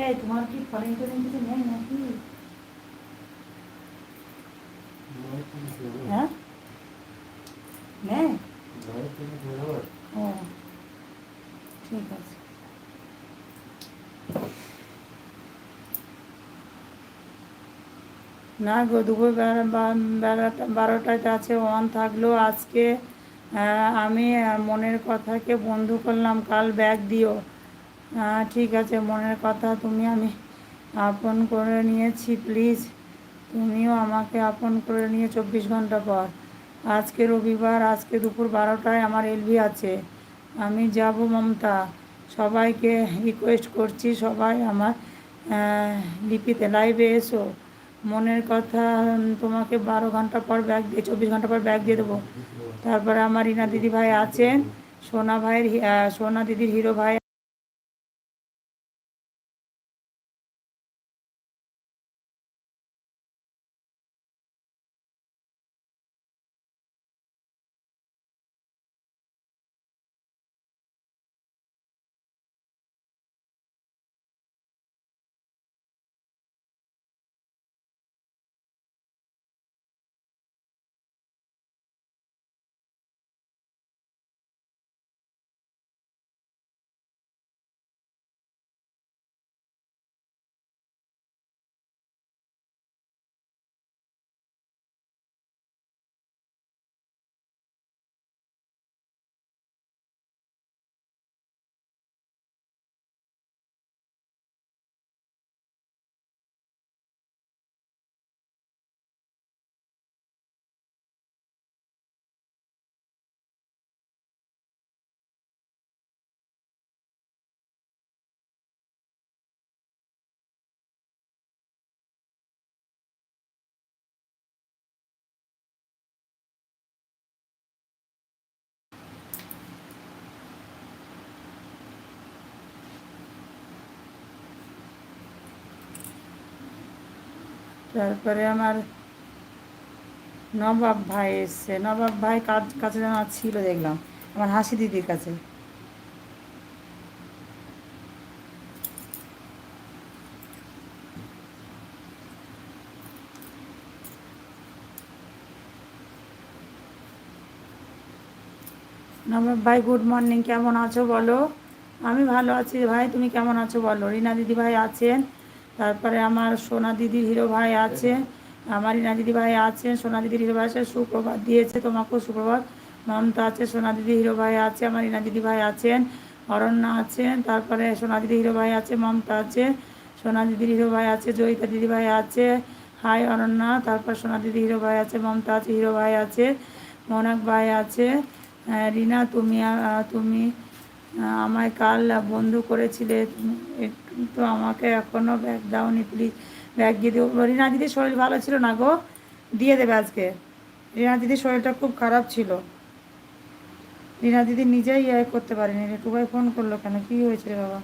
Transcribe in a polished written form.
এই তোমার কি ফরেন টরেন কিছু নেই নাকি? হ্যাঁ নেই। ও ঠিক আছে। না গো, দুপুর বেলাটা 12টায় আছে অন থাকলেও আজকে আমি মনের কথাকে বন্ধ করলাম, কাল ব্যাগ দিও। ঠিক আছে, মনের কথা তুমি আমি আপন করে নিয়েছি, প্লিজ তুমিও আমাকে আপন করে নিয়ে 24 ঘন্টা পর। আজকে রবিবার, আজকে দুপুর 12টায় আমার এলভি আছে, আমি যাব মমতা। সবাইকে রিকোয়েস্ট করছি, সবাই আমার লিপিতে লাইভে এসো। মনের কথা তোমাকে 12 ঘন্টা পর ব্যাগ দিয়ে 24 ঘন্টা পর ব্যাগ দিয়ে দেবো। তারপরে আমার রিনা দিদি ভাই আছেন, সোনা ভাইয়ের সোনা দিদির হিরো ভাই। তারপরে আমার নবাব ভাই এসছে, নবাব ভাই কাছে যেন ছিল দেখলাম, আমার হাসি দিদির কাছে। নবাব ভাই গুড মর্নিং, কেমন আছো বলো? আমি ভালো আছি ভাই, তুমি কেমন আছো বলো? রিনা দিদি ভাই আছেন, তারপরে আমার সোনা দিদির হিরো ভাই আছে, আমার রিনা দিদি ভাই আছেন, সোনা দিদির হিরো ভাই আছে, সুপ্রভাত দিয়েছে তোমাকেও সুপ্রভাত। মমতা আছে, সোনা দিদি হিরো ভাই আছে, আমার রিনা দিদি ভাই আছেন, অরণ্যা আছেন, তারপরে সোনা দিদি হিরো ভাই আছে, মমতা আছে, সোনা দিদির হিরো ভাই আছে, জয়িতা দিদি ভাই আছে, হাই অরণ্যা, তারপর সোনা দিদি হিরো ভাই আছে, মমতা আছে, হিরো ভাই আছে, মনাক ভাই আছে। রিনা তুমি তুমি আমায় কাল বন্ধু করেছিলে, তুমি একটু আমাকে এখনও ব্যাগ দাওনি, প্লিজ ব্যাগ দিয়ে দেবো। রিনা দিদির শরীর ভালো ছিল না গো, দিয়ে দেবে আজকে। রিনা দিদির শরীরটা খুব খারাপ ছিল, রিনা দিদি নিজেই করতে পারেনি। টুবাই ফোন করলো কেন, কী হয়েছে রে বাবা?